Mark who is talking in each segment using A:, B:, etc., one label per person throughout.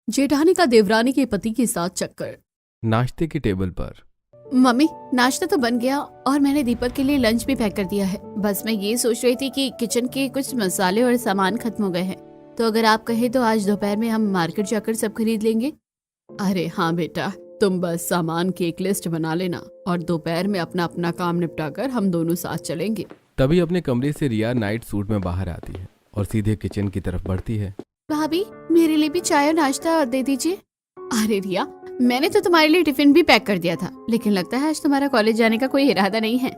A: जेठानी का देवरानी के पति के साथ चक्कर।
B: नाश्ते की टेबल पर।
A: मम्मी, नाश्ता तो बन गया और मैंने दीपक के लिए लंच भी पैक कर दिया है। बस मैं ये सोच रही थी कि किचन के कुछ मसाले और सामान खत्म हो गए हैं, तो अगर आप कहे तो आज दोपहर में हम मार्केट जाकर सब खरीद लेंगे। अरे हाँ बेटा, तुम बस सामान की एक लिस्ट बना लेना और दोपहर में अपना अपना काम निपटाकर हम दोनों साथ चलेंगे।
B: तभी अपने कमरे से रिया नाइट सूट में बाहर आती है और सीधे किचन की तरफ बढ़ती है।
A: भाभी, मेरे लिए भी चाय और नाश्ता दे दीजिए। अरे रिया, मैंने तो तुम्हारे लिए टिफिन भी पैक कर दिया था, लेकिन लगता है आज तुम्हारा कॉलेज जाने का कोई इरादा नहीं है।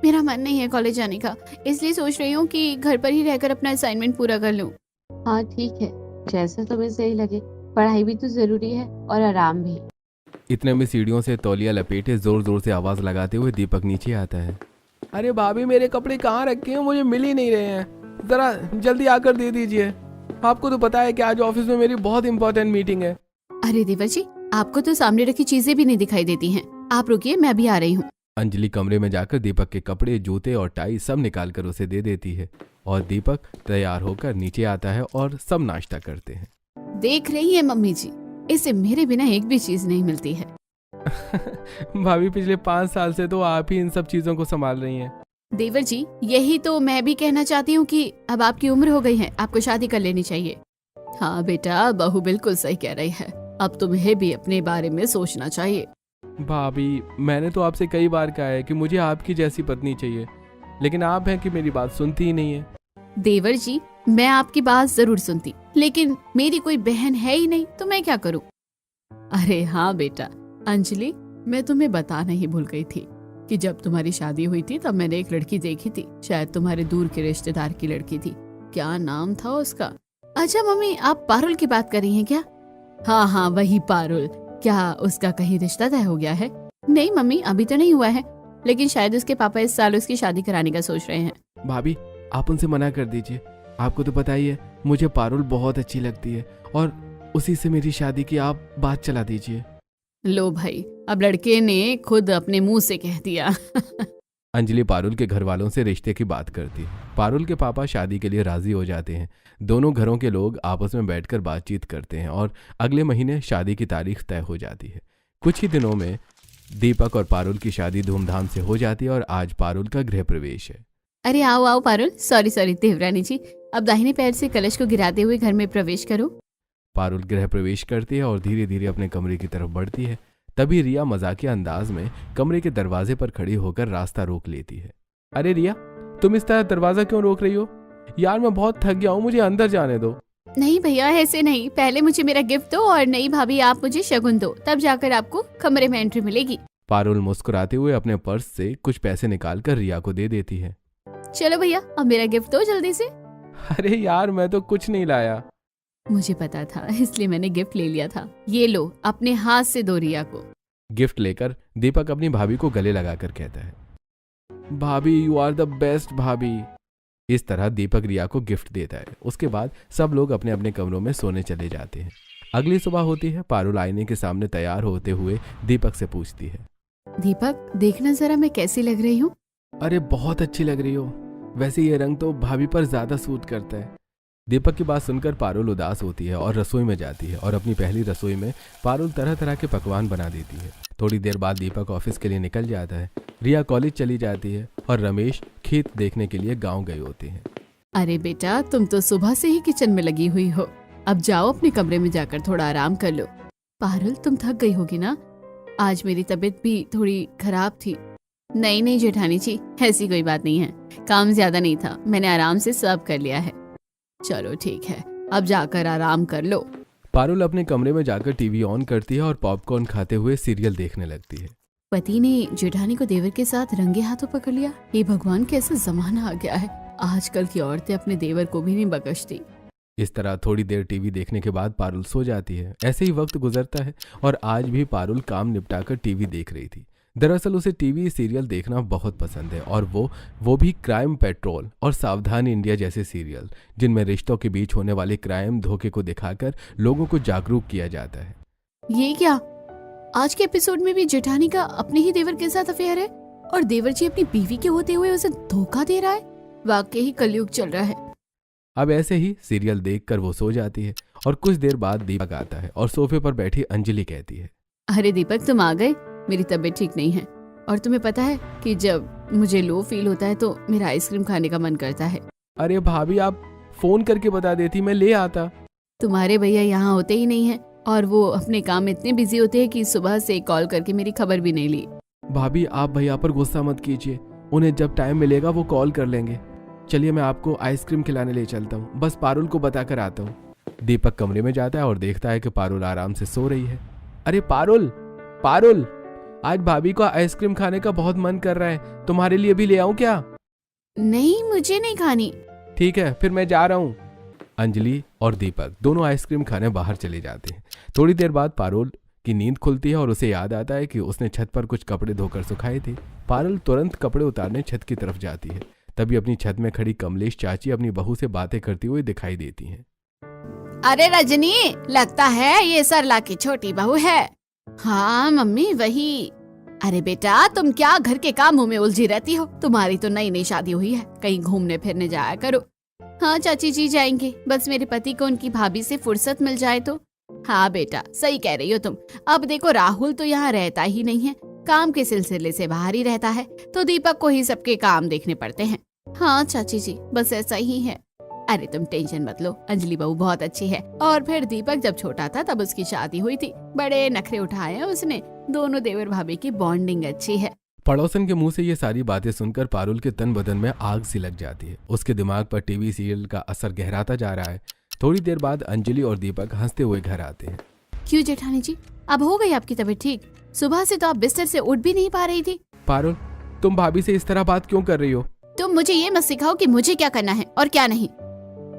A: मेरा मन नहीं है कॉलेज जाने का, इसलिए सोच रही हूँ कि घर पर ही रहकर अपना असाइनमेंट पूरा कर लूँ।
C: हाँ ठीक है, जैसा तुम्हें सही लगे। पढ़ाई भी तो जरूरी है और आराम भी।
B: इतने में सीढ़ियों से तौलिया लपेटे जोर जोर से आवाज लगाते हुए दीपक नीचे आता है। अरे भाभी, मेरे कपड़े कहाँ रखे हैं? मुझे मिल ही नहीं रहे हैं, जरा जल्दी आकर दे दीजिए। आपको तो पता है कि आज ऑफिस में मेरी बहुत इंपॉर्टेंट मीटिंग है।
A: अरे देवर जी, आपको तो सामने रखी चीजें भी नहीं दिखाई देती हैं। आप रुकिए, मैं भी आ रही हूँ।
B: अंजलि कमरे में जाकर दीपक के कपड़े, जूते और टाई सब निकाल कर उसे दे देती है और दीपक तैयार होकर नीचे आता है और सब नाश्ता करते हैं।
A: देख रही है मम्मी जी, इसे मेरे बिना एक भी चीज नहीं मिलती है।
B: भाभी, पिछले 5 साल से तो आप ही इन सब चीजों को संभाल रही हैं।
A: देवर जी, यही तो मैं भी कहना चाहती हूँ कि अब आपकी उम्र हो गई है, आपको शादी कर लेनी चाहिए। हाँ बेटा, बहू बिल्कुल सही कह रही है, अब तुम्हें भी अपने बारे में सोचना चाहिए।
B: भाभी, मैंने तो आपसे कई बार कहा है कि मुझे आपकी जैसी पत्नी चाहिए, लेकिन आप हैं कि मेरी बात सुनती ही नहीं है।
A: देवर जी, मैं आपकी बात जरूर सुनती, लेकिन मेरी कोई बहन है ही नहीं, तो मैं क्या करूँ। अरे हाँ बेटा, अंजलि, मैं तुम्हें बताना ही भूल गई थी कि जब तुम्हारी शादी हुई थी तब मैंने एक लड़की देखी थी, शायद तुम्हारे दूर के रिश्तेदार की लड़की थी। क्या नाम था उसका? अच्छा मम्मी, आप पारुल की बात कर रही हैं क्या? हाँ हाँ, वही पारुल। क्या उसका कहीं रिश्ता तय हो गया है? नहीं मम्मी, अभी तो नहीं हुआ है, लेकिन शायद उसके पापा इस साल उसकी शादी कराने का सोच रहे हैं।
B: भाभी, आप उनसे मना कर दीजिए। आपको तो पता ही है, मुझे पारुल बहुत अच्छी लगती है और उसी से मेरी शादी की आप बात चला दीजिए।
A: लो भाई, अब लड़के ने खुद अपने मुंह से कह दिया।
B: अंजलि पारुल के घर वालों से रिश्ते की बात करती है। पारुल के पापा शादी के लिए राजी हो जाते हैं। दोनों घरों के लोग आपस में बैठकर बातचीत करते हैं और अगले महीने शादी की तारीख तय हो जाती है। कुछ ही दिनों में दीपक और पारुल की शादी धूमधाम से हो जाती है और आज पारुल का गृह प्रवेश है।
A: अरे आओ आओ पारुल, सॉरी देवरानी जी, अब दाहिने पैर से कलश को गिराते हुए घर में प्रवेश करो।
B: पारुल गृह प्रवेश करती है और धीरे धीरे अपने कमरे की तरफ बढ़ती है। तभी रिया मजाकिया अंदाज में कमरे के दरवाजे पर खड़ी होकर रास्ता रोक लेती है। अरे रिया, तुम इस तरह दरवाजा क्यों रोक रही हो? यार, मैं बहुत थक गया हूँ, मुझे अंदर जाने दो।
A: नहीं भैया, ऐसे नहीं, पहले मुझे मेरा गिफ्ट दो और नई भाभी आप मुझे शगुन दो, तब जाकर आपको कमरे में एंट्री मिलेगी।
B: पारुल मुस्कुराते हुए अपने पर्स से कुछ पैसे निकालकर रिया को दे देती है।
A: चलो भैया, अब मेरा गिफ्ट दो जल्दी से।
B: अरे यार, मैं तो कुछ नहीं लाया।
A: मुझे पता था, इसलिए मैंने गिफ्ट ले लिया था। ये लो, अपने हाथ से दो रिया को।
B: गिफ्ट लेकर दीपक अपनी भाभी को गले लगाकर कहता है, भाभी, यू आर द बेस्ट भाभी। इस तरह दीपक रिया को गिफ्ट देता है। उसके बाद सब लोग अपने अपने कमरों में सोने चले जाते हैं। अगली सुबह होती है। पारुल आईने के सामने तैयार होते हुए दीपक से पूछती है,
A: दीपक, देखना जरा मैं कैसी लग रही हूँ।
B: अरे बहुत अच्छी लग रही हो, वैसे ये रंग तो भाभी पर ज्यादा सूट करता है। दीपक की बात सुनकर पारुल उदास होती है और रसोई में जाती है और अपनी पहली रसोई में पारुल तरह तरह के पकवान बना देती है। थोड़ी देर बाद दीपक ऑफिस के लिए निकल जाता है। रिया कॉलेज चली जाती है और रमेश खेत देखने के लिए गांव गए होते हैं।
A: अरे बेटा, तुम तो सुबह से ही किचन में लगी हुई हो, अब जाओ अपने कमरे में जाकर थोड़ा आराम कर लो। पारुल, तुम थक गई होगी ना? आज मेरी तबीयत भी थोड़ी खराब थी। नहीं जेठानी जी, ऐसी कोई बात नहीं है, काम ज्यादा नहीं था, मैंने आराम से सर्व कर लिया है। चलो ठीक है, अब जाकर आराम कर लो।
B: पारुल अपने कमरे में जाकर टीवी ऑन करती है और पॉपकॉर्न खाते हुए सीरियल देखने लगती है।
A: पति ने जेठानी को देवर के साथ रंगे हाथों पकड़ लिया। ये भगवान, कैसा जमाना आ गया है, आजकल की औरतें अपने देवर को भी नहीं बख्शती।
B: इस तरह थोड़ी देर टीवी देखने के बाद पारुल सो जाती है। ऐसे ही वक्त गुजरता है और आज भी पारुल काम निपटाकर टीवी देख रही थी। दरअसल उसे टीवी सीरियल देखना बहुत पसंद है और वो भी क्राइम पेट्रोल और सावधान इंडिया जैसे सीरियल, जिनमें रिश्तों के बीच होने वाले क्राइम धोखे को दिखाकर लोगों को जागरूक किया जाता है।
A: ये क्या, आज के एपिसोड में भी जेठानी का अपने ही देवर के साथ अफेयर है और देवर जी अपनी बीवी के होते हुए उसे धोखा दे रहा है। वाकई ही कलयुग चल रहा है।
B: अब ऐसे ही सीरियल देखकर वो सो जाती है और कुछ देर बाद दीपक आता है और सोफे पर बैठी अंजलि कहती है,
A: अरे दीपक, तुम आ गए। मेरी तबीयत ठीक नहीं है और तुम्हें पता है कि जब मुझे लो फील होता है तो मेरा आइसक्रीम खाने का मन करता है।
B: अरे भाभी, आप फोन करके बता देती, मैं ले आता।
A: तुम्हारे भैया यहाँ होते ही नहीं है और वो अपने काम में इतने बिजी होते हैं कि सुबह से कॉल करके मेरी खबर भी नहीं ली।
B: भाभी, आप भैया पर गुस्सा मत कीजिए, उन्हें जब टाइम मिलेगा वो कॉल कर लेंगे। चलिए मैं आपको आइसक्रीम खिलाने ले चलता हूँ, बस पारुल को बताकर आता हूँ। दीपक कमरे में जाता है और देखता है कि पारुल आराम से सो रही है। अरे पारुल, पारुल, आज भाभी को आइसक्रीम खाने का बहुत मन कर रहा है, तुम्हारे लिए भी ले आऊं क्या?
A: नहीं, मुझे नहीं खानी।
B: ठीक है, फिर मैं जा रहा हूँ। अंजलि और दीपक दोनों आइसक्रीम खाने बाहर चले जाते हैं। थोड़ी देर बाद पारुल की नींद खुलती है और उसे याद आता है कि उसने छत पर कुछ कपड़े धोकर सुखाए थे। पारुल तुरंत कपड़े उतारने छत की तरफ जाती है। तभी अपनी छत में खड़ी कमलेश चाची अपनी बहू से बातें करती हुई दिखाई देती हैं।
A: अरे रजनी, लगता है ये सरला की छोटी बहू है। हाँ मम्मी, वही। अरे बेटा, तुम क्या घर के कामों में उलझी रहती हो? तुम्हारी तो नई नई शादी हुई है, कहीं घूमने फिरने जाया करो। हाँ चाची जी, जाएंगे, बस मेरे पति को उनकी भाभी से फुर्सत मिल जाए तो। हाँ बेटा, सही कह रही हो तुम। अब देखो, राहुल तो यहाँ रहता ही नहीं है, काम के सिलसिले से बाहर ही रहता है, तो दीपक को ही सबके काम देखने पड़ते हैं। हाँ चाची जी, बस ऐसा ही है। अरे तुम टेंशन मत लो, अंजलि बहू बहुत अच्छी है। और फिर दीपक जब छोटा था तब उसकी शादी हुई थी, बड़े नखरे उठाए हैं उसने। दोनों देवर भाभी की बॉन्डिंग अच्छी है।
B: पड़ोसन के मुंह से ये सारी बातें सुनकर पारुल के तन बदन में आग सी लग जाती है। उसके दिमाग पर टीवी सीरियल का असर गहराता जा रहा है। थोड़ी देर बाद अंजलि और दीपक हंसते हुए घर आते हैं।
A: क्यों जेठानी जी, अब हो गई आपकी तबीयत ठीक? सुबह से तो आप बिस्तर से उठ भी नहीं पा रही थी।
B: पारुल, तुम भाभी से इस तरह बात क्यों कर रही हो?
A: तुम मुझे ये मत सिखाओ कि मुझे क्या करना है और क्या नहीं।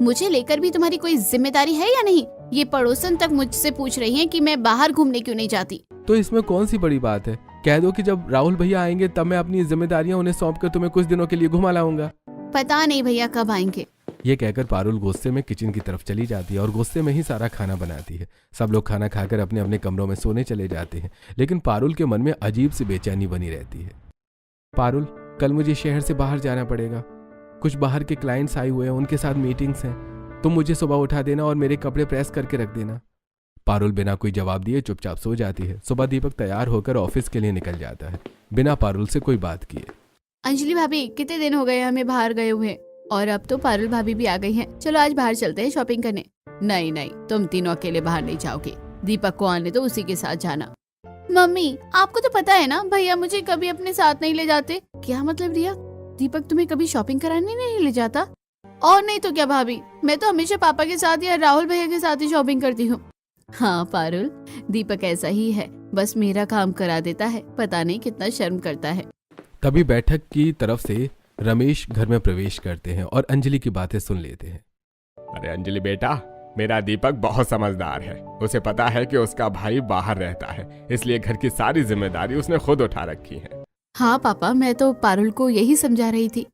A: मुझे लेकर भी तुम्हारी कोई जिम्मेदारी है या नहीं? ये पड़ोसन तक मुझसे पूछ रही हैं कि मैं बाहर घूमने क्यों नहीं जाती।
B: तो इसमें कौन सी बड़ी बात है? कह दो कि जब राहुल भैया आएंगे तब मैं अपनी जिम्मेदारियां उन्हें सौंपकर तुम्हें कुछ दिनों के लिए घुमा लाऊंगा।
A: पता नहीं भैया कब आएंगे।
B: ये कहकर पारुल गुस्से में किचन की तरफ चली जाती है और गुस्से में ही सारा खाना बनाती है। सब लोग खाना खाकर अपने अपने कमरों में सोने चले जाते हैं, लेकिन पारुल के मन में अजीब सी बेचैनी बनी रहती है। पारुल, कल मुझे शहर से बाहर जाना पड़ेगा। कुछ बाहर के क्लाइंट्स आए हुए हैं, उनके साथ मीटिंग्स हैं। तुम मुझे सुबह उठा देना और मेरे कपड़े प्रेस करके रख देना। पारुल बिना कोई जवाब दिए चुपचाप सो जाती है। सुबह दीपक तैयार होकर ऑफिस के लिए निकल जाता है, बिना पारुल से कोई बात किए।
A: अंजलि भाभी, कितने दिन हो गए हमें बाहर गए हुए, और अब तो पारुल भाभी भी आ गई हैं। चलो आज बाहर चलते हैं शॉपिंग करने। नहीं नहीं, तुम तीनों अकेले बाहर नहीं जाओगे, दीपक को आने तो उसी के साथ जाना। मम्मी, आपको तो पता है ना, भैया मुझे कभी अपने साथ नहीं ले जाते। क्या मतलब रिया, दीपक तुम्हें कभी शॉपिंग कराने नहीं ले जाता? और नहीं तो क्या भाभी, मैं तो हमेशा पापा के साथ या राहुल भैया के साथ ही शॉपिंग करती हूँ। हाँ पारुल, दीपक ऐसा ही है, बस मेरा काम करा देता है, पता नहीं कितना शर्म करता है।
B: तभी बैठक की तरफ से रमेश घर में प्रवेश करते हैं और अंजलि की बातें सुन लेते हैं।
D: अरे अंजलि बेटा, मेरा दीपक बहुत समझदार है। उसे पता है कि उसका भाई बाहर रहता है, इसलिए घर की सारी जिम्मेदारी उसने खुद उठा रखी है।
A: हाँ पापा, मैं तो पारुल को यही समझा रही थी।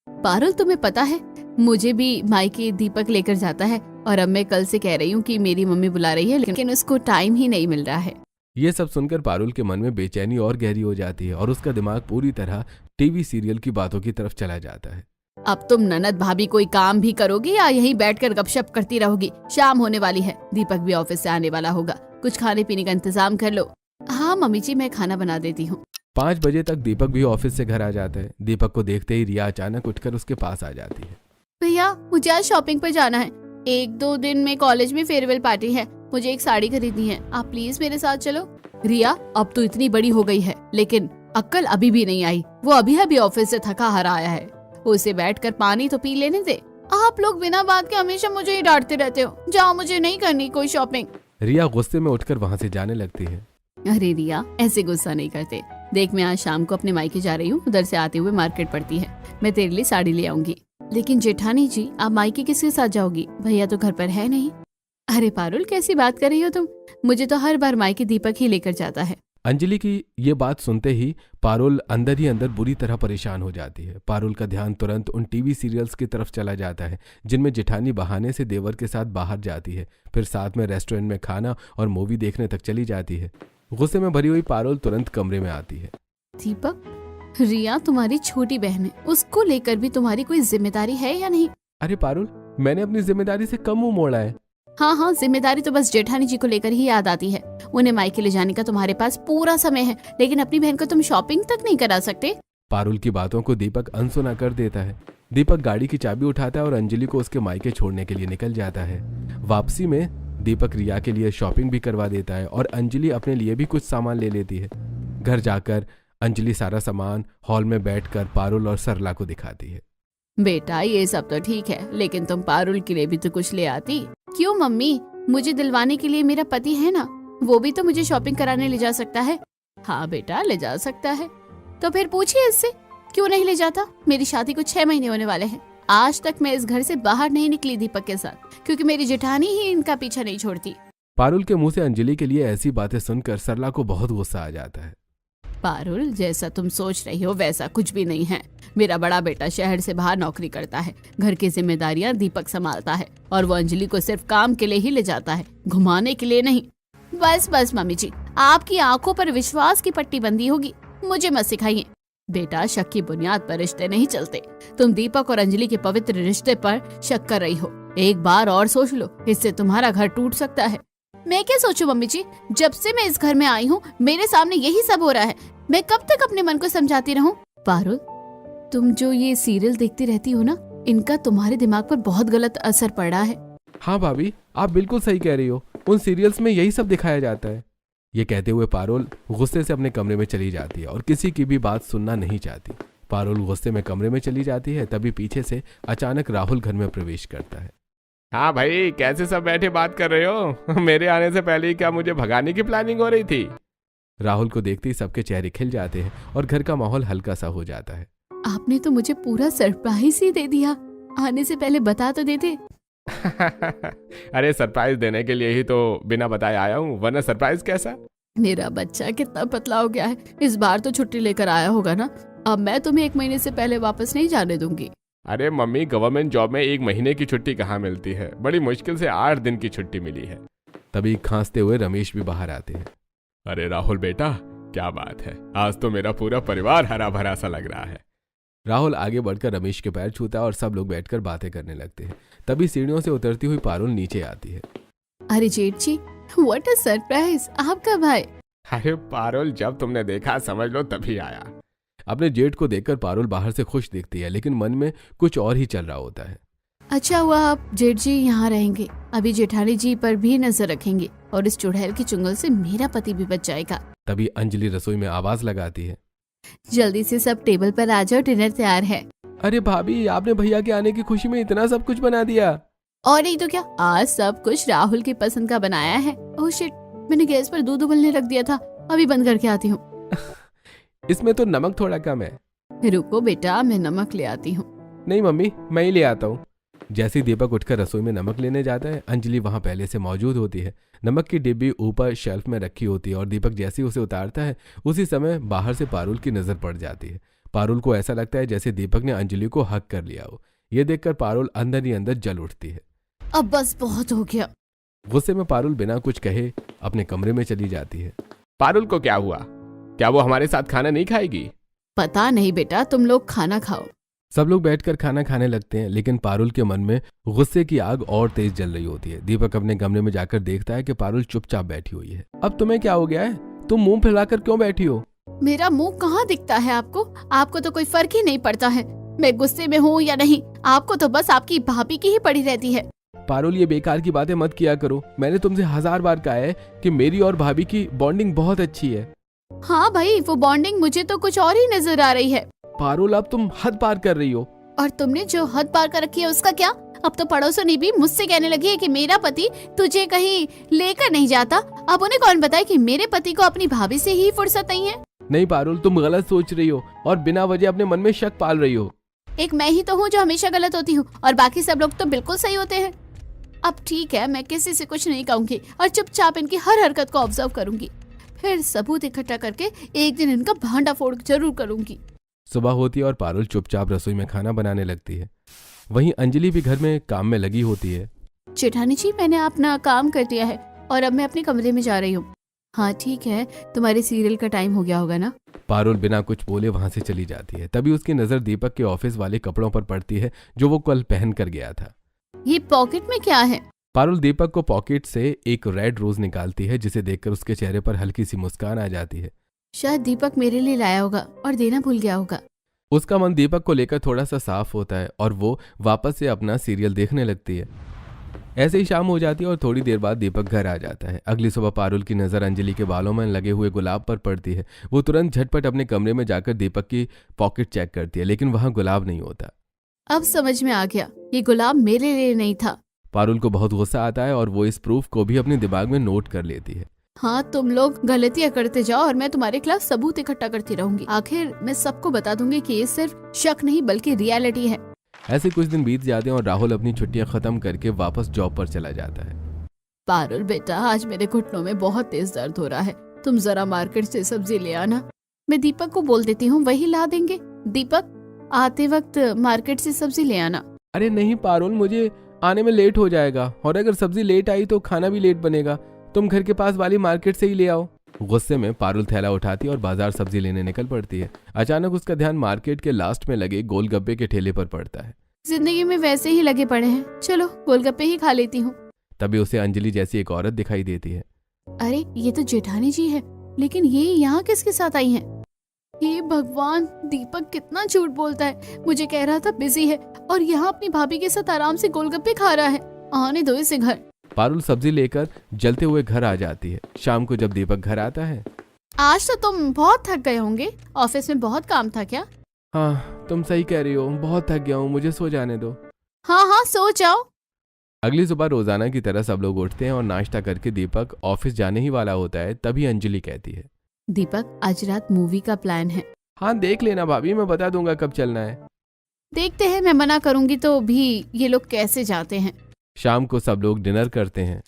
A: पारुल, तुम्हें पता है मुझे भी मायके दीपक लेकर जाता है, और अब मैं कल से कह रही हूँ कि मेरी मम्मी बुला रही है, लेकिन उसको टाइम ही नहीं मिल रहा है।
B: ये सब सुनकर पारुल के मन में बेचैनी और गहरी हो जाती है और उसका दिमाग पूरी तरह टीवी सीरियल की बातों की तरफ चला जाता है।
A: अब तुम ननद भाभी कोई काम भी करोगी या यहीं बैठकर गपशप करती रहोगी? शाम होने वाली है, दीपक भी ऑफिस से आने वाला होगा, कुछ खाने पीने का इंतजाम कर लो। हाँ मम्मी जी, मैं खाना बना देती हूँ।
B: 5 बजे तक दीपक भी ऑफिस से घर आ जाता है। दीपक को देखते ही रिया अचानक उठकर उसके पास आ जाती है।
A: भैया, मुझे आज शॉपिंग पर जाना है। 1-2 दिन में कॉलेज में फेयरवेल पार्टी है, मुझे एक साड़ी खरीदनी है, आप प्लीज मेरे साथ चलो। रिया, अब तो इतनी बड़ी हो गई है, लेकिन अक्ल अभी भी नहीं आई। वो अभी अभी ऑफिस से थका हारा आया है, उसे बैठकर पानी तो पी लेने दे। आप लोग बिना बात के हमेशा मुझे ही डांटते रहते हो। जाओ, मुझे नहीं करनी कोई शॉपिंग।
B: रिया गुस्से में उठकर वहाँ से जाने लगती है।
A: अरे रिया, ऐसे गुस्सा नहीं करते। देख, मैं आज शाम को अपने मायके जा रही हूँ, उधर से आते हुए मार्केट पड़ती है, मैं तेरे लिए साड़ी ले आऊंगी। लेकिन जेठानी जी, आप मायके किसके साथ जाओगी? भैया तो घर पर है नहीं। अरे पारुल, कैसी बात कर रही हो तुम? मुझे तो हर बार मायके दीपक ही लेकर जाता है।
B: अंजलि की ये बात सुनते ही पारुल अंदर ही अंदर बुरी तरह परेशान हो जाती है। पारुल का ध्यान तुरंत उन टीवी सीरियल्स की तरफ चला जाता है जिनमें जेठानी बहाने से देवर के साथ बाहर जाती है, फिर साथ में रेस्टोरेंट में खाना और मूवी देखने तक चली जाती है। गुस्से में भरी हुई पारुल तुरंत कमरे में आती है।
A: दीपक, रिया तुम्हारी छोटी बहन है, उसको लेकर भी तुम्हारी कोई जिम्मेदारी है या नहीं?
B: अरे पारुल, मैंने अपनी जिम्मेदारी से कम मुंह मोड़ा है।
A: हाँ हाँ, जिम्मेदारी तो बस जेठानी जी को लेकर ही याद आती है। उन्हें मायके ले जाने का तुम्हारे पास पूरा समय है, लेकिन अपनी बहन को तुम शॉपिंग तक नहीं करा सकते।
B: पारुल की बातों को दीपक अनसुना कर देता है। दीपक गाड़ी की चाबी उठाता है और अंजलि को उसके मायके छोड़ने के लिए निकल जाता है। वापसी में दीपक रिया के लिए शॉपिंग भी करवा देता है और अंजलि अपने लिए भी कुछ सामान ले लेती है। घर जाकर अंजलि सारा सामान हॉल में बैठकर पारुल और सरला को दिखाती है।
A: बेटा ये सब तो ठीक है, लेकिन तुम पारुल के लिए भी तो कुछ ले आती। क्यों मम्मी, मुझे दिलवाने के लिए मेरा पति है ना, वो भी तो मुझे शॉपिंग कराने ले जा सकता है। हाँ बेटा, ले जा सकता है। तो फिर पूछिए इससे, क्यों नहीं ले जाता। मेरी शादी को 6 महीने होने वाले हैं। आज तक मैं इस घर से बाहर नहीं निकली दीपक के साथ, क्योंकि मेरी जेठानी ही इनका पीछा नहीं छोड़ती।
B: पारुल के मुंह से अंजलि के लिए ऐसी बातें सुनकर सरला को बहुत गुस्सा आ जाता है।
A: पारुल, जैसा तुम सोच रही हो वैसा कुछ भी नहीं है। मेरा बड़ा बेटा शहर से बाहर नौकरी करता है, घर की जिम्मेदारियां दीपक संभालता है और वो अंजलि को सिर्फ काम के लिए ही ले जाता है, घुमाने के लिए नहीं। बस बस मम्मी जी, आपकी आंखों पर विश्वास की पट्टी बंदी होगी, मुझे मत सिखाइए। बेटा, शक की बुनियाद पर रिश्ते नहीं चलते। तुम दीपक और अंजलि के पवित्र रिश्ते पर शक कर रही हो। एक बार और सोच लो, इससे तुम्हारा घर टूट सकता है। मैं क्या सोचूं मम्मी जी, जब से मैं इस घर में आई हूँ मेरे सामने यही सब हो रहा है। मैं कब तक अपने मन को समझाती रहूं। पारुल, तुम जो ये सीरियल देखती रहती हो ना, इनका तुम्हारे दिमाग पर बहुत गलत असर पड़ा है।
B: हाँ भाभी, आप बिल्कुल सही कह रही हो, उन सीरियल्स में यही सब दिखाया जाता है। ये कहते हुए पारुल गुस्से से अपने कमरे में चली जाती है और किसी की भी बात सुनना नहीं चाहती। पारुल गुस्से में कमरे में चली जाती है, तभी पीछे से अचानक राहुल घर में प्रवेश करता है।
D: हाँ भाई, कैसे सब बैठे बात कर रहे हो? मेरे आने से पहले ही क्या मुझे भगाने की प्लानिंग हो रही थी?
B: राहुल को देखते ही सबके चेहरे खिल जाते हैं और घर का माहौल हल्का सा हो जाता है।
A: आपने तो मुझे पूरा सरप्राइज ही दे दिया, आने से पहले बता तो देते।
D: अरे सरप्राइज देने के लिए ही तो बिना बताए आया हूँ, वरना सरप्राइज कैसा?
A: मेरा बच्चा कितना पतला हो गया है, इस बार तो छुट्टी लेकर आया होगा ना। अब मैं तुम्हें 1 महीने से पहले वापस नहीं जाने दूंगी।
D: अरे मम्मी, गवर्नमेंट जॉब में 1 महीने की छुट्टी कहाँ मिलती है? बड़ी मुश्किल से 8 दिन की छुट्टी मिली है।
B: तभी खांसते हुए रमेश भी बाहर आते हैं।
D: अरे राहुल बेटा, क्या बात है, आज तो मेरा पूरा परिवार हरा भरा सा लग रहा है।
B: राहुल आगे बढ़कर रमेश के पैर छूता है और सब लोग बैठकर बातें करने लगते हैं। तभी सीढ़ियों से उतरती हुई पारुल नीचे आती है।
A: अरे जेठ जी, व्हाट अ सरप्राइज, आप कब आए?
D: अरे पारुल, जब तुमने देखा समझ लो तभी आया।
B: अपने जेठ को देखकर पारुल बाहर से खुश दिखती है, लेकिन मन में कुछ और ही चल रहा होता है।
A: अच्छा हुआ आप जेठ जी यहाँ रहेंगे, अभी जेठानी जी पर भी नजर रखेंगे और इस चुड़ैल की चुंगल से मेरा पति भी बच जाएगा।
B: तभी अंजलि रसोई में आवाज लगाती है।
A: जल्दी से सब टेबल पर आ जाओ, डिनर तैयार है।
B: अरे भाभी, आपने भैया के आने की खुशी में इतना सब कुछ बना दिया।
A: और नहीं तो क्या, आज सब कुछ राहुल की पसंद का बनाया है। ओह शिट, मैंने गैस पर दूध उबलने रख दिया था, अभी बंद करके आती हूँ।
B: इसमें तो नमक थोड़ा कम है।
A: रुको बेटा, मैं नमक ले आती हूँ।
B: नहीं मम्मी, मैं ही ले आता हूँ। जैसे ही दीपक उठकर रसोई में नमक लेने जाता है, अंजलि वहां पहले से मौजूद होती है। नमक की डिब्बी ऊपर शेल्फ में रखी होती है और दीपक जैसे ही उसे उतारता है, उसी समय बाहर से पारुल की नजर पड़ जाती है। पारुल को ऐसा लगता है जैसे दीपक ने अंजलि को हक कर लिया हो। ये देखकर पारुल अंदर ही अंदर जल उठती है।
A: अब बस बहुत हो गया।
B: गुस्से में पारुल बिना कुछ कहे अपने कमरे में चली जाती है।
D: पारुल को क्या हुआ? क्या वो हमारे साथ खाना नहीं खाएगी?
A: पता नहीं बेटा, तुम लोग खाना खाओ।
B: सब लोग बैठकर खाना खाने लगते हैं, लेकिन पारुल के मन में गुस्से की आग और तेज जल रही होती है। दीपक अपने कमरे में जाकर देखता है कि पारुल चुपचाप बैठी हुई है। अब तुम्हें क्या हो गया है? तुम मुंह फैलाकर क्यों बैठी हो?
A: मेरा मुंह कहाँ दिखता है आपको? आपको तो कोई फर्क ही नहीं पड़ता है, मैं गुस्से में हूँ या नहीं। आपको तो बस आपकी भाभी की ही पड़ी रहती है।
B: पारुल, ये बेकार की बातें मत किया करो। मैंने तुमसे 1000 बार कहा है कि मेरी और भाभी की बॉन्डिंग बहुत अच्छी है।
A: हाँ भाई, वो बॉन्डिंग मुझे तो कुछ और ही नजर आ रही है।
B: पारुल, अब तुम हद पार कर रही हो।
A: और तुमने जो हद पार कर रखी है उसका क्या? अब तो पड़ोसनी भी मुझसे कहने लगी है कि मेरा पति तुझे कहीं लेकर नहीं जाता। अब उन्हें कौन बताए कि मेरे पति को अपनी भाभी से ही फुर्सत नहीं है।
B: नहीं पारुल, तुम गलत सोच रही हो और बिना वजह अपने मन में शक पाल रही हो।
A: एक मैं ही तो हूँ जो हमेशा गलत होती हूँ और बाकी सब लोग तो बिल्कुल सही होते हैं। अब ठीक है, मैं किसी से कुछ नहीं कहूंगी और चुपचाप इनकी हर हरकत को ऑब्जर्व करूंगी, फिर सबूत इकट्ठा करके एक दिन इनका भांडा फोड़ जरूर करूंगी।
B: सुबह होती है और पारुल चुपचाप रसोई में खाना बनाने लगती है। वहीं अंजलि भी घर में काम में लगी होती है।
A: जेठानी जी, मैंने अपना काम कर दिया है और अब मैं अपने कमरे में जा रही हूँ। हाँ ठीक है, तुम्हारे सीरियल का टाइम हो गया होगा ना।
B: पारुल बिना कुछ बोले वहां से चली जाती है। तभी उसकी नजर दीपक के ऑफिस वाले कपड़ों पर पड़ती है जो वो कल पहन कर गया था।
A: ये पॉकेट में क्या है?
B: पारुल दीपक को पॉकेट से एक रेड रोज निकालती है, जिसे देखकर उसके चेहरे पर हल्की सी मुस्कान आ जाती है।
A: शायद दीपक मेरे लिए लाया होगा और देना भूल गया होगा।
B: उसका मन दीपक को लेकर थोड़ा सा साफ होता है और वो वापस से अपना सीरियल देखने लगती है। ऐसे ही शाम हो जाती है और थोड़ी देर बाद दीपक घर आ जाता है। अगली सुबह पारुल की नज़र अंजलि के बालों में लगे हुए गुलाब पर पड़ती है। वो तुरंत झटपट अपने कमरे में जाकर दीपक की पॉकेट चेक करती है, लेकिन वहां गुलाब नहीं होता।
A: अब समझ में आ गया, ये गुलाब मेरे लिए नहीं था।
B: पारुल को बहुत गुस्सा आता है और वो इस प्रूफ को भी अपने दिमाग में नोट कर लेती है।
A: हाँ, तुम लोग गलतियां करते जाओ और मैं तुम्हारे खिलाफ सबूत इकट्ठा करती रहूंगी। आखिर मैं सबको बता दूंगी कि ये सिर्फ शक नहीं बल्कि रियलिटी है।
B: ऐसे कुछ दिन बीत जाते हैं और राहुल अपनी छुट्टियां खत्म करके वापस जॉब पर चला जाता है।
A: पारुल बेटा, आज मेरे घुटनों में बहुत तेज दर्द हो रहा है, तुम जरा मार्केट से सब्जी ले आना। मैं दीपक को बोल देती हूँ, वही ला देंगे। दीपक, आते वक्त मार्केट से सब्जी ले आना।
B: अरे नहीं पारुल, मुझे आने में लेट हो जाएगा और अगर सब्जी लेट आई तो खाना भी लेट बनेगा। तुम घर के पास वाली मार्केट से ही ले आओ। गुस्से में पारुल थैला उठाती और बाजार सब्जी लेने निकल पड़ती है। अचानक उसका ध्यान मार्केट के लास्ट में लगे गोलगप्पे के ठेले पर पड़ता है।
A: जिंदगी में वैसे ही लगे पड़े हैं, चलो गोलगप्पे ही खा लेती हूँ।
B: तभी उसे अंजलि जैसी एक औरत दिखाई देती है।
A: अरे ये तो जेठानी जी है, लेकिन ये यहाँ किसके साथ आई हैं? हे भगवान, दीपक कितना झूठ बोलता है। मुझे कह रहा था बिजी है और यहाँ अपनी भाभी के साथ आराम से गोलगप्पे खा रहा है। आने दो इसे घर।
B: पारुल सब्जी लेकर जलते हुए घर आ जाती है। शाम को जब दीपक घर आता है,
A: आज तो तुम बहुत थक गए होंगे, ऑफिस में बहुत काम था क्या?
B: हाँ तुम सही कह रही हो, बहुत थक गया हूँ, मुझे सो जाने दो।
A: हाँ हाँ, सो जाओ।
B: अगली सुबह रोजाना की तरह सब लोग उठते हैं और नाश्ता करके दीपक ऑफिस जाने ही वाला होता है। तभी अंजलि कहती है,
A: दीपक, आज रात मूवी का प्लान है।
B: हाँ देख लेना भाभी, मैं बता दूंगा कब चलना है।
A: देखते हैं, मैं मना करूंगी तो भी ये लोग कैसे जाते हैं।
B: शाम को सब लोग डिनर करते हैं।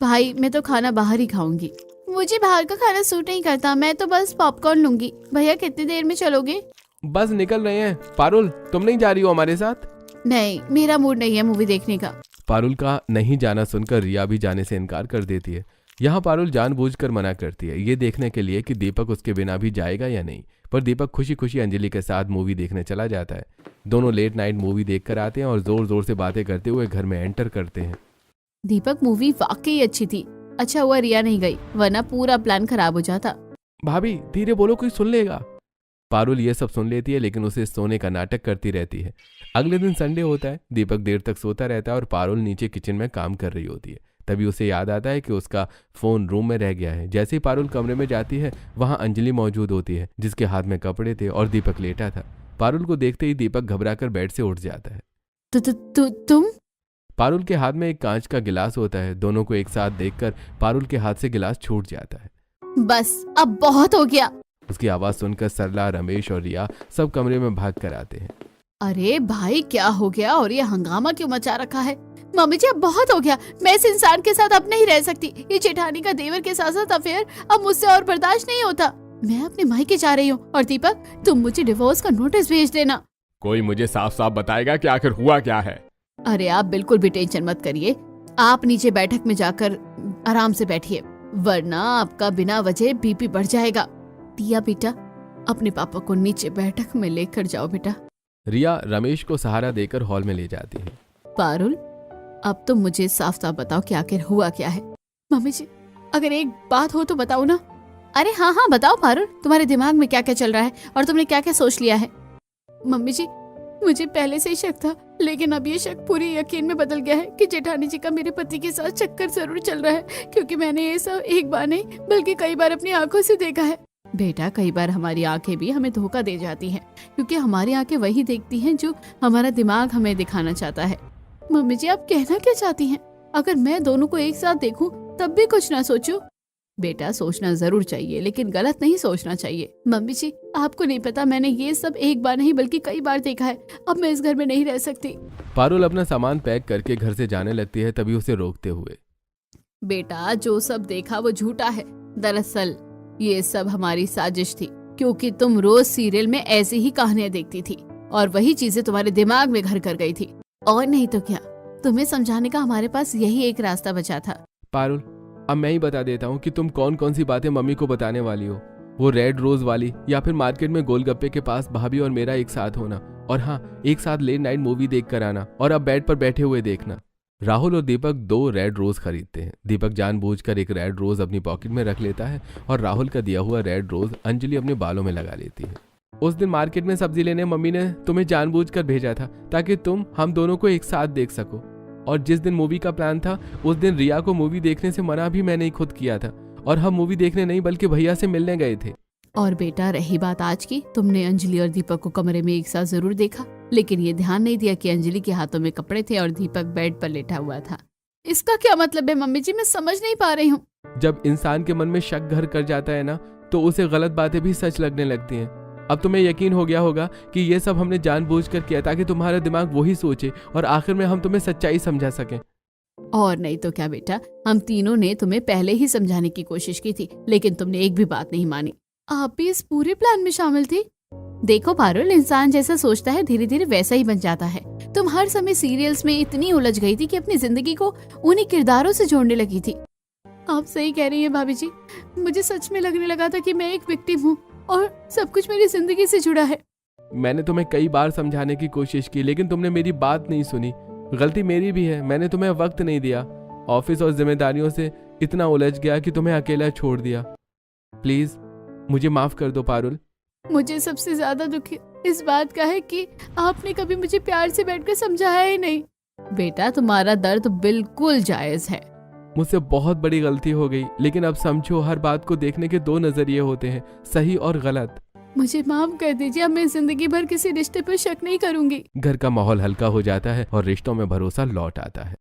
A: भाई, मैं तो खाना बाहर ही खाऊंगी। मुझे बाहर का खाना सूट नहीं करता, मैं तो बस पॉपकॉर्न लूंगी। भैया कितनी देर में चलोगे?
B: बस निकल रहे हैं। पारुल, तुम नहीं जा रही हो हमारे साथ?
A: नहीं, मेरा मूड नहीं है मूवी देखने का।
B: पारुल का नहीं जाना सुनकर रिया भी जाने से इनकार कर देती है। यहाँ पारुल जानबूझकर मना करती है, ये देखने के लिए कि दीपक उसके बिना भी जाएगा या नहीं। पर दीपक खुशी खुशी अंजलि के साथ मूवी देखने चला जाता है। दोनों लेट नाइट मूवी देखकर आते हैं और जोर जोर से बातें करते हुए घर में एंटर करते हैं।
A: दीपक, मूवी वाकई अच्छी थी। अच्छा हुआ रिया नहीं गई, वरना पूरा प्लान खराब हो जाता।
B: भाभी धीरे बोलो, कोई सुन लेगा। पारुल ये सब सुन लेती है, लेकिन उसे सोने का नाटक करती रहती है। अगले दिन संडे होता है। दीपक देर तक सोता रहता है और पारुल नीचे किचन में काम कर रही होती है। तभी उसे याद आता है कि उसका फोन रूम में रह गया है। जैसे ही पारुल कमरे में जाती है, वहां अंजलि मौजूद होती है, जिसके हाथ में कपड़े थे और दीपक लेटा था। पारुल को देखते ही दीपक घबराकर बेड से उठ जाता है।
A: तुम?
B: पारुल के हाथ में एक कांच का गिलास होता है। दोनों को एक साथ देखकर पारुल के हाथ से गिलास छूट जाता है।
A: बस अब बहुत हो गया।
B: उसकी आवाज सुनकर सरला, रमेश और रिया सब कमरे में भाग कर आते हैं।
A: अरे भाई, क्या हो गया और ये हंगामा क्यों मचा रखा है? मम्मी जी, अब बहुत हो गया। मैं इस इंसान के साथ अब नहीं रह सकती। ये जेठानी का देवर के साथ साथ अफेयर अब मुझसे और बर्दाश्त नहीं होता। मैं अपने मायके जा रही हूँ और दीपक, तुम मुझे डिवोर्स का नोटिस भेज देना।
D: कोई मुझे साफ साफ बताएगा कि आखिर हुआ क्या है?
A: अरे आप बिल्कुल भी टेंशन मत करिए। आप नीचे बैठक में जाकर आराम से बैठिए, वरना आपका बिना वजह बीपी बढ़ जाएगा। दिया बेटा, अपने पापा को नीचे बैठक में लेकर जाओ बेटा।
B: रिया रमेश को सहारा देकर हॉल में ले जाती है।
A: पारुल, अब तुम मुझे साफ साफ बताओ कि आखिर हुआ क्या है। मम्मी जी, अगर एक बात हो तो बताओ ना। अरे हाँ हाँ बताओ पारुल, तुम्हारे दिमाग में क्या क्या चल रहा है और तुमने क्या क्या सोच लिया है? मम्मी जी, मुझे पहले से ही शक था, लेकिन अब ये शक पूरी यकीन में बदल गया है कि जेठानी जी का मेरे पति के साथ चक्कर जरूर चल रहा है, क्योंकि मैंने ये सब एक बार नहीं बल्कि कई बार अपनी आंखों से देखा है। बेटा, कई बार हमारी आंखें भी हमें धोखा दे जाती हैं, क्योंकि हमारी आंखें वही देखती हैं जो हमारा दिमाग हमें दिखाना चाहता है। मम्मी जी, आप कहना क्या चाहती हैं? अगर मैं दोनों को एक साथ देखूं तब भी कुछ ना सोचूं? बेटा, सोचना जरूर चाहिए, लेकिन गलत नहीं सोचना चाहिए। मम्मी जी, आपको नहीं पता, मैंने ये सब एक बार नहीं बल्कि कई बार देखा है। अब मैं इस घर में नहीं रह सकती।
B: पारुल अपना सामान पैक करके घर से जाने लगती है, तभी उसे रोकते हुए,
A: बेटा, जो सब देखा वो झूठा है। दरअसल ये सब हमारी साजिश थी, क्योंकि तुम रोज सीरियल में ऐसी ही कहानियां देखती थी और वही चीजें तुम्हारे दिमाग में घर कर गई थी। और नहीं तो क्या, तुम्हें समझाने का हमारे पास यही एक रास्ता बचा था।
B: पारुल, अब मैं ही बता देता हूँ कि तुम कौन कौन सी बातें मम्मी को बताने वाली हो। वो रेड रोज वाली, या फिर मार्केट में गोलगप्पे के पास भाभी और मेरा एक साथ होना, और हाँ, एक साथ लेट नाइट मूवी देख कर आना और अब बेड पर बैठे हुए देखना। राहुल और दीपक 2 रेड रोज खरीदते हैं। दीपक जानबूझकर एक रेड रोज अपनी पॉकेट में रख लेता है और राहुल का दिया हुआ रेड रोज अंजलि अपने बालों में लगा लेती है। उस दिन मार्केट में सब्जी लेने मम्मी ने तुम्हें जानबूझकर भेजा था ताकि तुम हम दोनों को एक साथ देख सको, और जिस दिन मूवी का प्लान था उस दिन रिया को मूवी देखने से मना भी मैंने ही खुद किया था, और हम मूवी देखने नहीं बल्कि भैया से मिलने गए थे।
A: और बेटा रही बात आज की, तुमने अंजलि और दीपक को कमरे में एक साथ जरूर देखा, लेकिन ये ध्यान नहीं दिया कि अंजलि के हाथों में कपड़े थे और दीपक बेड पर लेटा हुआ था। इसका क्या मतलब है मम्मी जी, मैं समझ नहीं पा रही हूँ।
B: जब इंसान के मन में शक घर कर जाता है ना, तो उसे गलत बातें भी सच लगने लगती हैं। अब तुम्हें यकीन हो गया होगा कि ये सब हमने जानबूझकर किया ताकि तुम्हारा दिमाग वही सोचे और आखिर में हम तुम्हें सच्चाई समझा सकें।
A: और नहीं तो क्या बेटा, हम तीनों ने तुम्हें पहले ही समझाने की कोशिश की थी, लेकिन तुमने एक भी बात नहीं मानी। आप भी इस पूरे प्लान में शामिल थी। देखो पारुल, इंसान जैसा सोचता है धीरे धीरे वैसा ही बन जाता है। तुम हर समय सीरियल्स में इतनी उलझ गई थी कि अपनी जिंदगी को उन्हीं किरदारों से जोड़ने लगी थी। आप सही कह रही हैं भाभी जी, मुझे सच में लगने लगा था कि मैं एक विक्टिम हूँ और सब कुछ मेरी जिंदगी से जुड़ा है।
B: मैंने तुम्हें कई बार समझाने की कोशिश की, लेकिन तुमने मेरी बात नहीं सुनी। गलती मेरी भी है, मैंने तुम्हें वक्त नहीं दिया, ऑफिस और जिम्मेदारियों से इतना उलझ गया कि तुम्हें अकेला छोड़ दिया। प्लीज मुझे माफ कर दो पारुल।
A: मुझे सबसे ज्यादा दुख इस बात का है कि आपने कभी मुझे प्यार से बैठकर समझाया ही नहीं। बेटा तुम्हारा दर्द बिल्कुल जायज है।
B: मुझसे बहुत बड़ी गलती हो गई, लेकिन अब समझो हर बात को देखने के 2 नजरिए होते हैं, सही और गलत।
A: मुझे माफ कर दीजिए, अब मैं जिंदगी भर किसी रिश्ते पर शक नहीं करूंगी।
B: घर का माहौल हल्का हो जाता है और रिश्तों में भरोसा लौट आता है।